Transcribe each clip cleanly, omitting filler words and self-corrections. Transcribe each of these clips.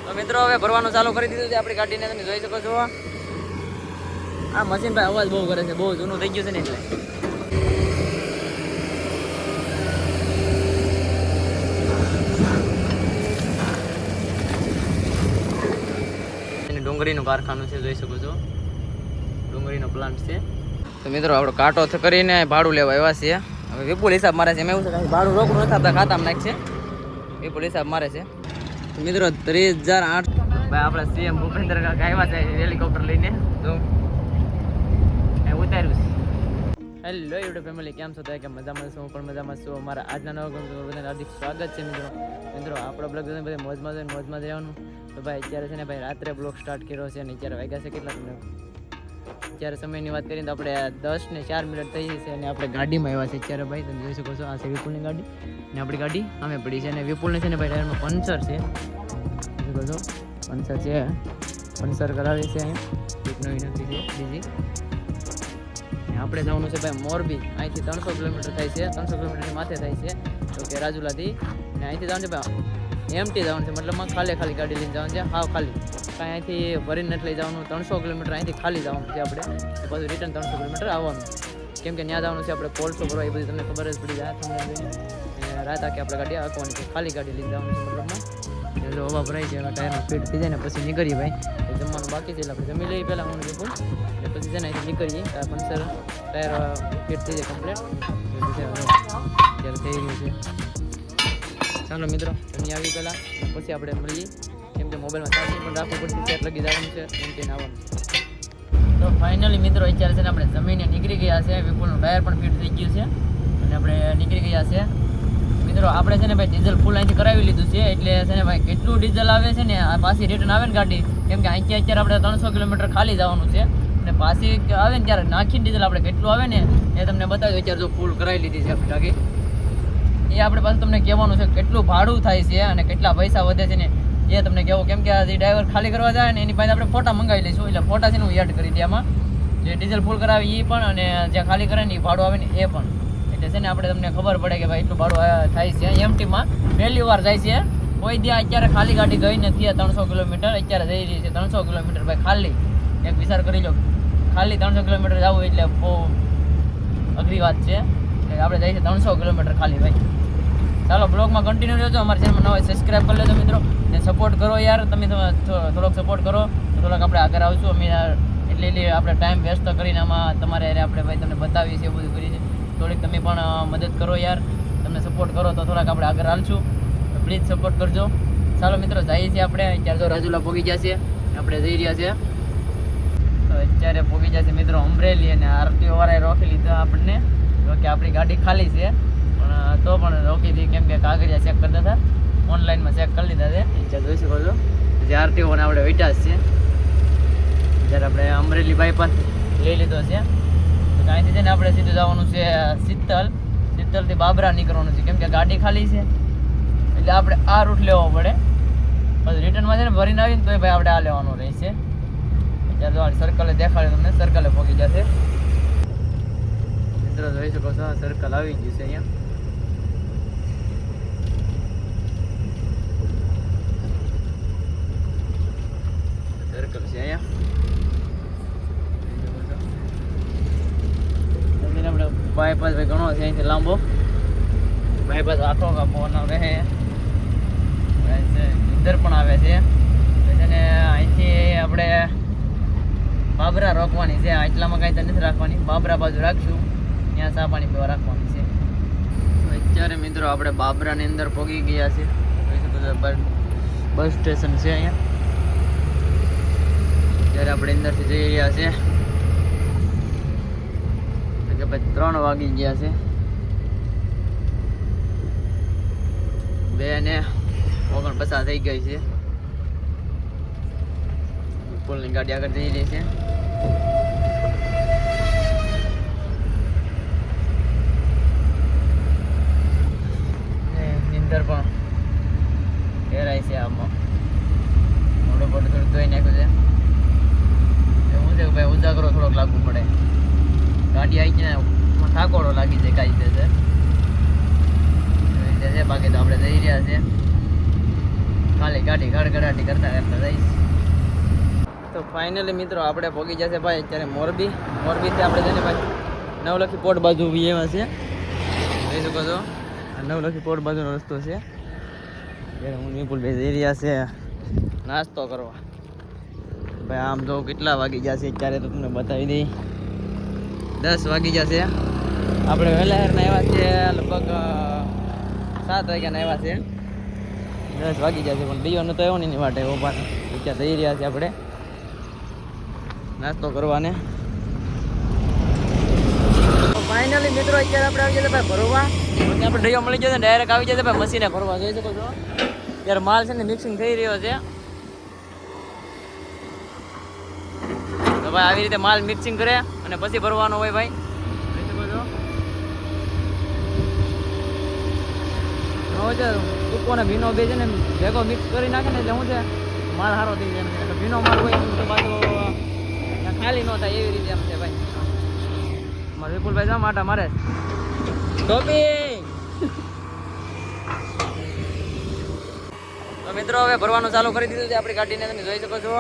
તો મિત્રો હવે ભરવાનું ચાલુ કરી દીધું છે આપણી ગાડીને, તમે જોઈ શકો છો. આ મશીન ભાઈ અવાજ બહુ કરે છે, બહુ જૂનું થઈ ગયું છે ને એટલે. ડુંગળીનું કારખાનું છે, જોઈ શકો છો. ડુંગળીનો પ્લાન્ટ છે. તો મિત્રો આપણો કાંટો કરીને ભાડું લેવા આવ્યા છીએ. હવે વિપુલ હિસાબ મારે છે. એમ એવું છે કે ભાડું રોકડું નથી આપતા, ખાતામાં નાખશે. વિપુલ હિસાબ મારે છે. મિત્રો 30,008 ભાઈ આપણે સીએમ ભૂપેન્દ્ર કાકા આવ્યા છે હેલિકોપ્ટર લઈને. તો ઉતાર્યું છે. હેલો યુટ્યુબ ફેમિલી, કેમ છો? કે મજામાં છું, હું પણ મજામાં છું. અમારા આજના નવા બધાને હાર્દિક સ્વાગત છે મિત્રો આપણો બ્લોગ બધા મોજમાં રહેવાનું. તો ભાઈ અત્યારે છે ને ભાઈ રાત્રે બ્લોગ સ્ટાર્ટ કર્યો છે અને અત્યારે વાગ્યા છે કેટલા તમને અત્યારે સમયની વાત કરીએ તો આપણે 10:04 થઈ છે અને આપણે ગાડીમાં આવ્યા છે અત્યારે. ભાઈ તમે જોઈ શકો છો, આ છે વિપુલની ગાડી ને આપણી ગાડી અમે પડી છે. અને વિપુલને છે ને ભાઈ ટાયરમાં પંચર છે, જોઈ શકો છો. પંચર કરાવી છે અહીંયા, એક નવી નથી છે બીજી. આપણે જવાનું છે ભાઈ મોરબી. અહીંથી 300 કિલોમીટર થાય છે, 300 કિલોમીટરની માથે થાય છે. તો કે રાજુલાથી ને અહીંથી જવાનું છે ભાઈ એમટી જવાનું છે, મતલબ ખાલી ગાડી લઈને જવાનું છે, હાવ ખાલી. કાંઈ અહીંથી ભરીને નથી લઈ જવાનું. 300 કિલોમીટર અહીંથી ખાલી જવાનું છે આપણે, પછી રિટર્ન 300 કિલોમીટર આવવાનું. કેમ કે ત્યાં જવાનું છે આપણે કોલસો ભરવા, એ બધી તમને ખબર જ પડી જાય. તમને રાત આખી આપણે ગાડી આંકવાની છે, ખાલી ગાડી લઈને જવાનું છે. મતલબમાં જો હવા ભરાઈ છે, ટાયરમાં ફિટ થઈ જાય ને પછી નીકળીએ ભાઈ. જમવાનું બાકી છે એટલે આપણે જમી લઈએ પહેલાં, હું વિપુલ એટલે પછી છે ને અહીંથી નીકળીએ. પંચર ટાયર ફિટ થઈ જાય કમ્પ્લીટ, ત્યારે થઈ રહ્યું છે. ચાલો મિત્રો જમી આવી પહેલાં પછી આપણે મળીએ, કેમ કે મોબાઈલમાં ચાર્જિંગ પણ રાખવું પડશે. સેટ લગી જવાનું છે, એમ કે આવવાનું છે. તો ફાઇનલી મિત્રો અત્યારે છે ને આપણે જમીને નીકળી ગયા છે. વિપુલનું ટાયર પણ ફિટ થઈ ગયું છે અને આપણે નીકળી ગયા છે. મિત્રો આપણે છે ને ભાઈ ડીઝલ ફૂલ અહીંથી કરાવી લીધું છે, એટલે છે ને ભાઈ કેટલું ડીઝલ આવે છે ને આ પાછી રિટર્ન આવે ને ગાડી, કેમ કે અહીંથી અત્યારે આપણે 300 કિલોમીટર ખાલી જવાનું છે અને પાછી આવે ને ત્યારે નાખીને ડીઝલ આપણે કેટલું આવે ને એ તમને બતાવ્યું. અત્યારે જો ફૂલ કરાવી લીધી છે આપણી ગાડી, એ આપણે પાછું તમને કહેવાનું છે કેટલું ભાડું થાય છે અને કેટલા પૈસા વધે છે ને એ તમને કહેવું. કેમ કે આ જે ડ્રાઈવર ખાલી કરવા જાય ને એની પાસે આપણે ફોટા મંગાવી લઈશું, એટલે ફોટા છે ને હું એડ કરી દે આમાં. જે ડીઝલ ફૂલ કરાવી એ પણ અને જ્યાં ખાલી કરે ને એ ભાડું આવે ને એ પણ, એટલે છે ને આપણે તમને ખબર પડે કે ભાઈ એટલું ભાડું થાય છે. એમટીમાં પહેલી વાર જાય છે, કોઈ ત્યાં અત્યારે ખાલી ગાડી ગઈ નથી. 300 કિલોમીટર અત્યારે જઈ રહી છે, 300 કિલોમીટર ભાઈ ખાલી. એક વિચાર કરી લો, ખાલી 300 કિલોમીટર જવું એટલે બહુ અઘરી વાત છે. એટલે આપણે જઈએ છીએ 300 કિલોમીટર ખાલી ભાઈ. ચાલો બ્લોગમાં કન્ટિન્યુ રહેજો. અમારા ચેનલમાં નવા સબસ્ક્રાઈબ કરી લેજો મિત્રો, ને સપોર્ટ કરો યાર. તમે થોડોક સપોર્ટ કરો તો થોડાક આપણે આગળ આવશું. અમે એટલે આપણે ટાઈમ વેસ્ટ કરીને આમાં તમારે આપણે ભાઈ તમને બતાવીએ છીએ, બધું કરીએ છીએ. થોડીક તમે પણ મદદ કરો યાર, તમને સપોર્ટ કરો તો થોડાક આપણે આગળ હાલશું. પ્લીઝ સપોર્ટ કરજો. ચાલો મિત્રો જઈએ છીએ આપણે. અત્યારે તો રાજુલા પહોંચી ગયા છે, આપણે જઈ રહ્યા છીએ. તો અત્યારે પહોંચી ગયા છે મિત્રો અમરેલી, અને આરટીઓ વાળાએ રોકી લીધા આપણને. જો કે આપણી ગાડી ખાલી છે પણ તો પણ રોકી હતી, કેમ કે કાગળિયા ચેક કરતા હતા, ઓનલાઈનમાં ચેક કરી લીધા છે. અત્યારે જોઈ શકો છો જે આરટીઓને આપણે વેટાસ છે. જ્યારે આપણે અમરેલી બાયપાસ લઈ લીધો છે. તો અહીંથી છે ને આપણે સીધું જવાનું છે શીતલથી બાબરા નીકળવાનું છે, કેમ કે ગાડી ખાલી છે એટલે આપણે આ રૂટ લેવો પડે. પછી રિટર્નમાં છે ને ભરીને આવીને તો ભાઈ આપણે આ લેવાનું રહેશે. અત્યારે તો સર્કલે દેખાડે તમને, સર્કલે પહોંચી જશે મિત્રો. જોઈ શકો છો સર્કલ આવી ગયું છે અહીંયા. સર્કલ છે અહીંયા. આપણે બાયપાસ ભાઈ ઘણો છે અહીંથી લાંબો. બાયપાસ આખો કાપવાનો રહે, ઇધર પણ આવે છે. અને અહીંથી આપણે બાબરા રોકવાની છે. એટલામાં કાંઈ તો નથી રાખવાની, બાબરા બાજુ રાખશું, ત્યાં ચા પાણી પીવા રાખવાની છે. અત્યારે મિત્રો આપણે બાબરાની અંદર પહોંચી ગયા છે. બસ સ્ટેશન છે અહીંયા. ત્યારે આપણે અંદરથી જઈ રહ્યા છે કે ભાઈ 3 વાગી ગયા છે. 2:49 થઈ ગઈ છે. પુલની ગાડી આગળ જઈ રહી છે. નીંદર પણ ઘેરાય છે. આમાં મોઢું થોડું ધોઈ નાખ્યું છે. એવું છે કે ભાઈ ઉજાગરો થોડોક લાગવું પડે. ગાડી આવી છે ને થાકોડો લાગી જાય કાંઈ રીતે છે. બાકી તો આપણે જઈ રહ્યા છે ખાલી ભાઈ ગાડી ગડગડાટી કરતા જઈશ. તો ફાઇનલી મિત્રો આપણે પહોંચી જશે ભાઈ અત્યારે મોરબીથી આપણે જઈને ભાઈ નવલખી પોર્ટ બાજુ એવા છે, જોઈ શકો છો. નવલખી પોર્ટ બાજુનો રસ્તો છે. ત્યારે હું વિપુલ ભાઈ જઈ રહ્યા છે નાસ્તો કરવા. ભાઈ આમ તો કેટલા વાગી જશે અત્યારે તો તમને બતાવી દઈ, 10 વાગી જશે. આપણે વહેલા હેરના આવ્યા છે, લગભગ 7 વાગ્યાના આવ્યા છે. 10 વાગી જશે પણ દીવાનો તો એવો નહીં વાટે એવો પાછો અત્યારે જઈ રહ્યા છે આપણે નાસ્તો કરવાને. ફાઇનલી મિત્રો અત્યારે આપણે આવી જશે ભાઈ ભરવા. આપણે ડીઓ મળી જશે ડાયરેક્ટ આવી જશે ભાઈ મશીને ભરવા. જોઈ શકો છો ત્યારે માલ છે ને મિક્સિંગ થઈ રહ્યો છે. તો ભાઈ આવી રીતે માલ મિક્સિંગ કરે અને પછી ભરવાનો હોય ભાઈ. જોઈ શકો છો ટૂંકો ને ભીનો બે છે ને ભેગો મિક્સ કરી નાખે ને એટલે શું છે માલ સારો થઈ જાય. એટલે ભીનો માલ હોય તો પાછો ખાલી ન થાય એવી રીતે એમ છે ભાઈ. મારે વિપુલભાઈ જા માટા મારે ટોપી. તો મિત્રો હવે ભરવાનું ચાલુ કરી દીધું છે આપણી ગાડીને, તમે જોઈ શકો છો.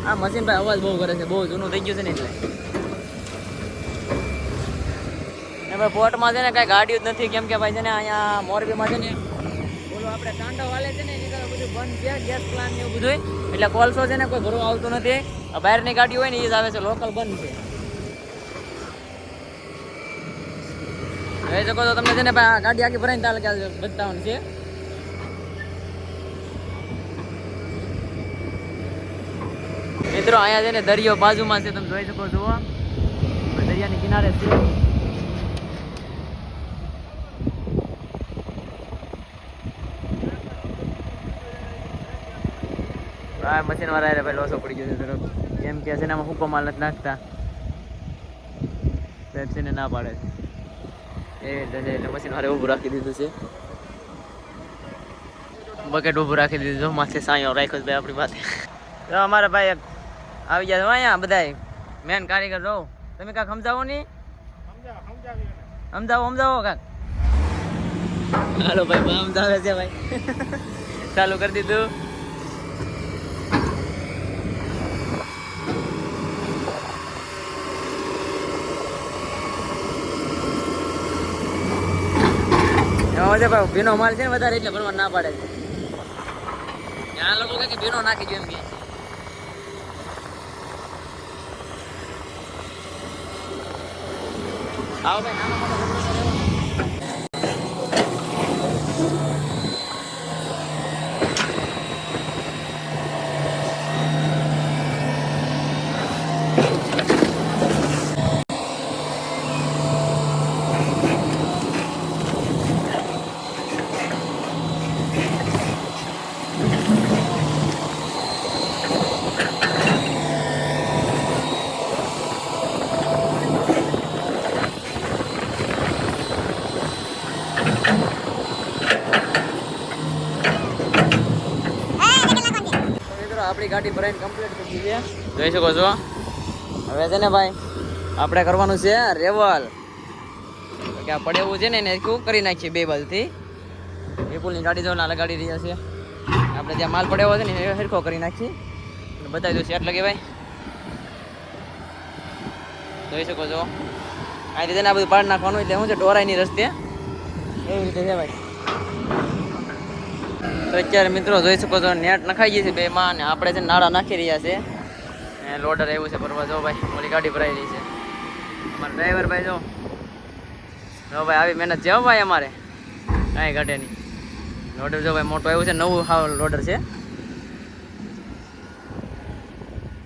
આ મશીન ભાઈ અવાજ બહુ કરે છે, બહુ જૂનું થઈ ગયું છે ને એટલે. ને ભાઈ પોર્ટમાં છે ને કાંઈ ગાડીઓ જ નથી, કેમ કે ભાઈ છે ને અહીંયા મોરબીમાં છે ને બોલો આપણે કાંટો વાલે છે ને એની બધું બંધ છે, ગેસ પ્લાન્ટ ને એવું બધું, એટલે કોલસો છે ને કોઈ ભરવા આવતું નથી. બહારની ગાડી હોય ને એ જ આવે છે, લોકલ બંધ છે. જોઈ શકો તો તમને છે ને ભાઈ ગાડી આખી ભરાઈને તાલ બતાવવાનું છે. મિત્રો અહીંયા છે ને દરિયો બાજુમાં છે, તમે જોઈ શકો છો. દરિયાની કિનારે છે. આ મશીન વાળા ભાઈ લોસો પડી ગયો છે તરફ, કેમ કે છે ને આમાં હુકો માલ નથી નાખતા, છે ને ના પાડે છે એવી રીતે છે. એટલે મશીન વાળે ઊભું રાખી દીધું છે, બકેટ ઊભું રાખી દીધું. માથે સાંયો રાખ્યો છે ભાઈ આપણી માથે. તો અમારા ભાઈ આવી જાય અહીંયા બધા મેન કારીગર રહો. તમે કાંક સમજાવો નહીં, સમજાવો કાંક. હાલો ભાઈ સમજાવે છે ભાઈ. ચાલુ કરી દીધું. એમાં છે ભાઈ ભીનો માલ છે ને વધારે એટલે ભરવા ના પાડે છે. આ લોકો કે ભીનો નાખી દો એમ કે. આવો ભાઈ નાનો મોટો આપણી ગાડી ભરાઈને કમ્પ્લીટ થઈ ગઈ છે, જોઈ શકો છો. હવે છે ને ભાઈ આપણે કરવાનું છે રેવલ. કે આ પડેવું છે ને એને શું કરી નાખીએ બે બાજુથી. વિપુલની ગાડી જો ના લગાડી રહ્યા છે. આપણે જ્યાં માલ પડેવો છે ને એ સરખો કરી નાખીએ અને બતાવી દો સેટ લગે ભાઈ. જોઈ શકો છો આ રીતે આ બધું પાડ નાખવાનું, એટલે શું છે ડોરાઈની રસ્તે એવી રીતે છે ભાઈ. તો અત્યારે મિત્રો જોઈ શકો છો નેટ નખાઈ ગઈ છે બે માં, અને આપણે છે નાળા નાખી રહ્યા છે. લોડર એવું છે ભરવા. જો ભાઈ ઓલી ગાડી ભરાઈ રહી છે. અમારા ડ્રાઈવર ભાઈ જો ભાઈ આવી મહેનત છે ભાઈ અમારે કાંઈ ઘટે નહીં. લોડર જો ભાઈ મોટું આવ્યું છે, નવું હાવ લોડર છે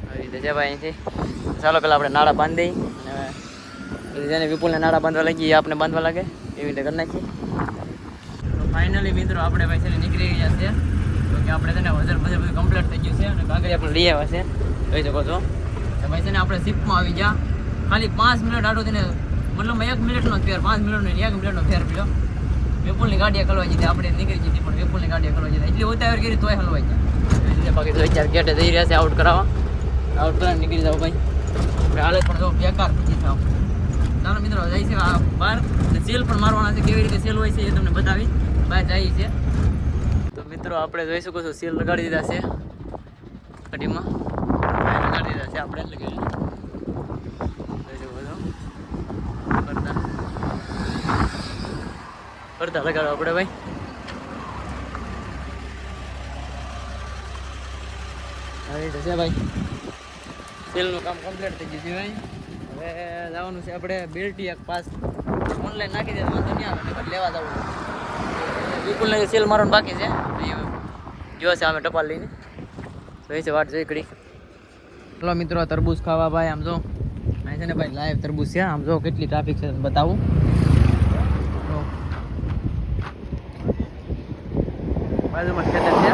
આવી રીતે છે ભાઈ. અહીંથી ચાલો પેલા આપણે નાળા બાંધી દઈએ, અને જેને વિપુલને નાળા બાંધવા લાગીએ આપણે બાંધવા લાગે એવી રીતે કરી નાખીએ. ફાઇનલી મિત્રો આપણે ભાઈ છે નીકળી ગયા છે, તો કે આપણે છે ને વજન બધું કમ્પ્લીટ થઈ ગયું છે અને કાંકરી આપણે લઈ આવ્યા છે, જોઈ શકો છો. ભાઈ છે ને આપણે શિપમાં આવી ગયા. ખાલી 5 મિનિટ આડો થઈને, મતલબ 1 મિનિટનો ફેર, 5 મિનિટનો 1 મિનિટનો ફેર પડ્યો. વિપુલની ગાડીએ ખલવાઈ જતી, આપણે નીકળી જતી પણ વિપુલની ગાડીએ ખલવાઈ જતી. એટલી ઉતાવળ કરી તોય હલવાઈ ગયા. બાકી તો અત્યારે ગેટે જઈ રહ્યા છે આઉટ કરાવવા. આઉટ કરાવીને નીકળી જાવ ભાઈ. આપણે હાલત પણ જો બેકાર પછી થાવ. ચાલો મિત્રો જાય છે બહાર, સેલ પણ મારવાના છે. કેવી રીતે સેલ હોય છે એ તમને બતાવી બહાર જાય છે. તો મિત્રો મિત્રો આપણે જોઈ શકો છો સીલ લગાડી દીધા છે ગાડીમાં, લગાડી દીધા છે આપણે લગાડી જોઈ શકો છો પડતા લગાડો આપણે ભાઈ. આવી રીતે છે ભાઈ, સીલનું કામ કમ્પ્લીટ થઈ ગયું છે ભાઈ. હવે જવાનું છે આપણે બિલ્ટી એક પાસ ઓનલાઈન નાખી દે વાંધો નહીં આવે, લેવા જવું વિપુલને સેલ મારવાનું બાકી છે, જો છે અમે ટપાલ લઈને જોઈ છે વાટ જોઈ કડી. ચલો મિત્રો તરબૂચ ખાવા ભાઈ. આમ જો અહીં છે ને ભાઈ લાઈવ તરબૂચ છે, આમ જો કેટલી ટ્રાફિક છે બતાવું. બાજુમાં ખેતર છે,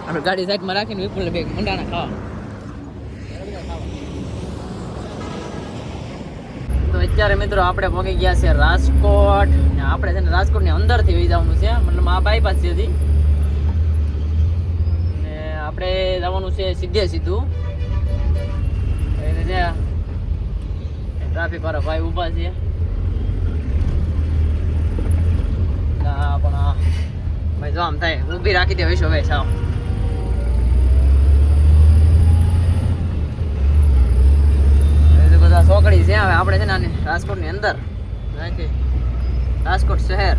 આપણે ગાડી સાઈડમાં રાખીને વિપુલને બે મંડાણા ખાવા. તો અત્યારે મિત્રો આપણે પહોંચી ગયા છે રાજકોટ. આપણે છે ને રાજકોટની અંદરથી વહી જવાનું છે, મતલબ આ બાયપાસ છે હજી, ને આપણે જવાનું છે સીધે સીધું. ટ્રાફિક વાળા ભાઈ ઊભા છે પણ ભાઈ જો આમ થાય ઊભી રાખી દે વિશો ભાઈ સાવ. બધા ચોકડી છે. હવે આપણે છે ને રાજકોટની અંદર રાજકોટ શહેર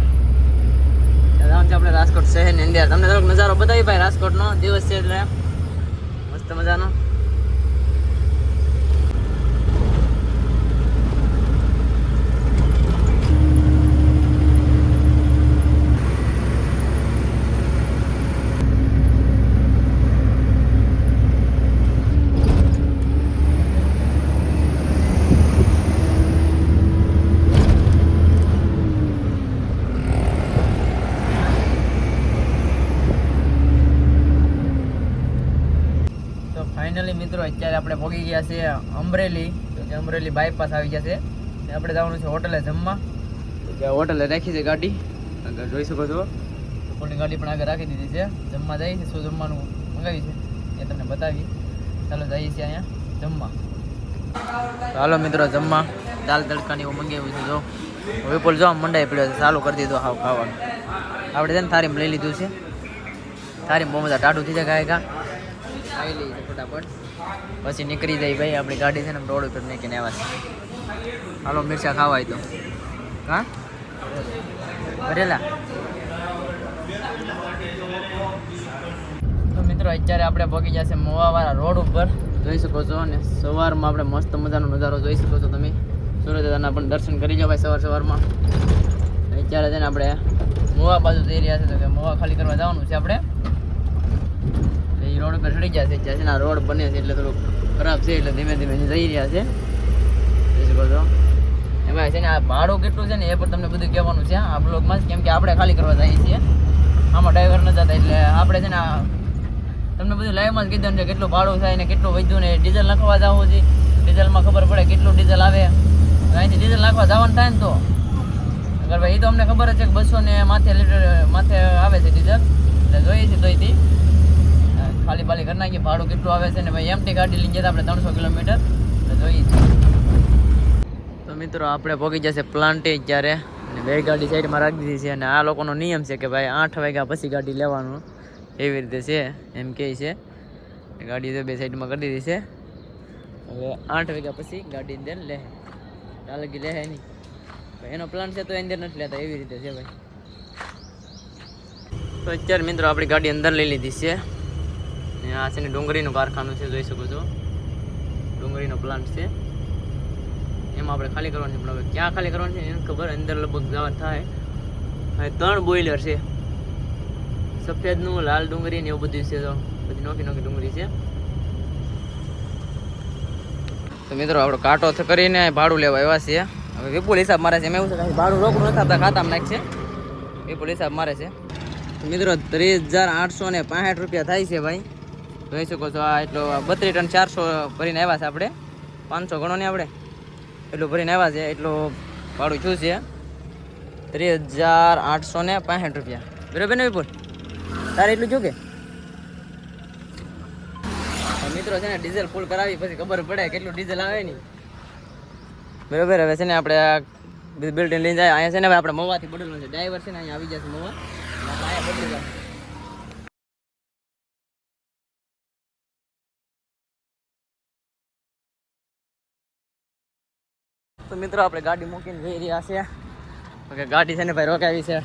આપણે રાજકોટ શહેરની અંદર તમને થોડોક નજારો બતાવી ભાઈ. રાજકોટનો દિવસ છે એટલે મસ્ત મજાનો. ફાઇનલી મિત્રો અત્યારે આપણે પહોંચી ગયા છે અમરેલી. તો કે અમરેલી બાયપાસ આવી ગયા છે. આપણે જવાનું છે હોટલે જમવા. તો કે હોટલે રાખી છે ગાડી, આગળ જોઈ શકો છો. પોલીની ગાડી પણ આગળ રાખી દીધી છે. જમવા જઈએ છે, શું જમવાનું મંગાવી છે એ તમને બતાવી. ચાલો જઈએ છીએ અહીંયા જમવા. હાલો મિત્રો જમવા દાલ તડકાની એવું મંગાવ્યું છે. જો વિપુલ જો આમ મંડાઈ પડ્યો છે, ચાલુ કરી દીધું હાવ ખાવાનું. આપણે છે ને થારીમાં લઈ લીધું છે. થારીમાં બહુ બધા ટાઢું થઈ જાય ગાયકા ખાઈ લઈએ છે ફટાફટ, પછી નીકળી જાય ભાઈ. આપણી ગાડી છે ને રોડ ઉપર મૂકીને આવ્યા છે. હાલો મિરચા ખાવાય તો હા ભરેલા. તો મિત્રો અત્યારે આપણે પહોંચી જશે મોવાવાળા રોડ ઉપર, જોઈ શકો છો. અને સવારમાં આપણે મસ્ત મજાનો નજારો જોઈ શકો છો તમે. સૂર્યદાદાના પણ દર્શન કરી જાઓ ભાઈ સવારમાં. અત્યારે છે ને આપણે મોવા બાજુ જઈ રહ્યા છે, તો કે મોવા ખાલી કરવા જવાનું છે આપણે. રોડ પર ચડી જશે. જ્યાં છે રોડ બને છે એટલે થોડુંક ખરાબ છે, એટલે ધીમે ધીમે જઈ રહ્યા છે. જોઈ શકો છો. એમાં છે ને આ ભાડું કેટલું છે ને એ પણ તમને બધું કહેવાનું છે આ બ્લોગમાં જ, કેમ કે આપણે ખાલી કરવા જઈએ છીએ, આમાં ડ્રાઈવર ન જતા. એટલે આપણે છે ને તમને બધું લાઈવમાં જ કીધું છે કેટલું ભાડું થાય ને કેટલું વધ્યું ને. ડીઝલ નાખવા જવું છે, ડીઝલમાં ખબર પડે કેટલું ડીઝલ આવે. અહીંથી ડીઝલ નાખવા જવાનું થાય ને તો અગર ભાઈ એ તો અમને ખબર જ છે કે 200 ને માથે લીટર માથે આવે છે ડીઝલ. એટલે જોઈએ છીએ તો એથી ખાલી પાલી કરી નાખીએ ભાડું કેટલું આવે છે ને ભાઈ. એમટી ગાડી લઈને જતા આપણે 300 કિલોમીટર એટલે જોઈએ છીએ. તો મિત્રો આપણે પહોંચી જશે પ્લાન્ટે ત્યારે, અને બે ગાડી સાઈડમાં રાખી દીધી છે. અને આ લોકોનો નિયમ છે કે ભાઈ 8 વાગ્યા પછી ગાડી લેવાનું, એવી રીતે છે એમ કહે છે. ગાડી તો બે સાઈડમાં કરી દીધી છે. હવે 8 વાગ્યા પછી ગાડી અંદર લે, ચાલકી લે નહીં ભાઈ. એનો પ્લાન છે તો અંદર નથી લેતા, એવી રીતે છે ભાઈ. તો અત્યારે મિત્રો આપણી ગાડી અંદર લઈ લીધી છે. આ છે ને ડુંગળીનું કારખાનું છે, જોઈ શકો છો. ડુંગળીનો પ્લાન્ટ છે, એમાં આપણે ખાલી કરવાનું છે. પણ હવે ક્યાં ખાલી કરવાનું છે એને ખબર. અંદર લગભગ જવા થાય. હવે 3 બોઇલર છે, સફેદનું, લાલ ડુંગળી ને એવું બધું છે. તો બધી નોખી નોખી ડુંગળી છે. તો મિત્રો આપણો કાંટો કરીને ભાડું લેવા આવ્યા છે. હવે વિપુલ હિસાબ મારે છે. એમ એવું છે કે ભાડું રોકડું નથી આપતા, ખાતામાં નાખશે. વિપુલ હિસાબ મારે છે. મિત્રો 30,865 રૂપિયા થાય છે ભાઈ. જોઈ શકો છો. આ એટલો 32 ટન 400 ભરીને આવ્યા છે આપણે. 500 ગણો ને આપણે એટલું ભરીને આવ્યા છે. એટલું ભાડું શું છે 30,865 રૂપિયા. બરાબર ને વિપુલ? તારે એટલું જો કે મિત્રો છે ને ડીઝલ ફૂલ કરાવી પછી ખબર પડે કેટલું ડીઝલ આવે નહીં. બરાબર. હવે છે ને આપણે બિલ્ડિંગ લઈને જાય. અહીંયા છે ને આપણે મવાથી બદલવાનું છે. ડ્રાઈવર છે ને અહીંયા આવી જશે મવા, અહીંયા બદલી જાય. તો મિત્રો આપણે ગાડી મૂકીને જઈ રહ્યા છે. ઓકે ગાડી છે ને ભાઈ રોકાવી છે.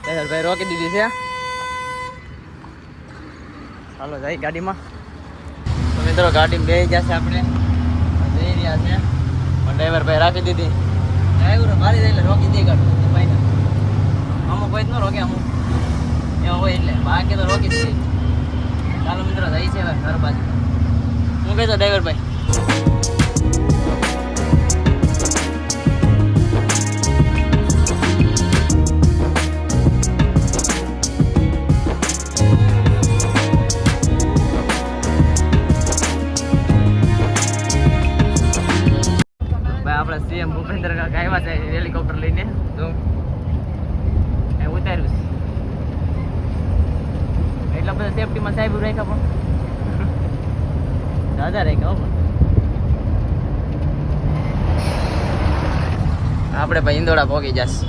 ભાઈ રોકી દીધી છે. ચાલો જઈ ગાડીમાં. તો મિત્રો ગાડીમાં બેસી જશે આપણે જઈ રહ્યા છે. ડ્રાઈવર ભાઈ રાખી દીધી. ડ્રાઈવર મારી જાય એટલે રોકી દે ગાડી ભાઈને. અમુક કોઈ જ ન રોકે અમુક એવા હોય એટલે બાકી તો રોકી જ દે. ચાલો મિત્રો જઈ છે ઘર બાજુ. હું કહેતો ડ્રાઈવર ભાઈ આપણે સીએમ ભૂપેન્દ્ર કાકા આવ્યા છે હેલિકોપ્ટર લઈને. તો એ ઉતાર્યું છે. એટલા બધા સેફટીમાં સાહેબ રાખ્યા પણ દાદા રાખ્યા પણ આપણે ભાઈ ઇંદોડા પહોંચી જશે.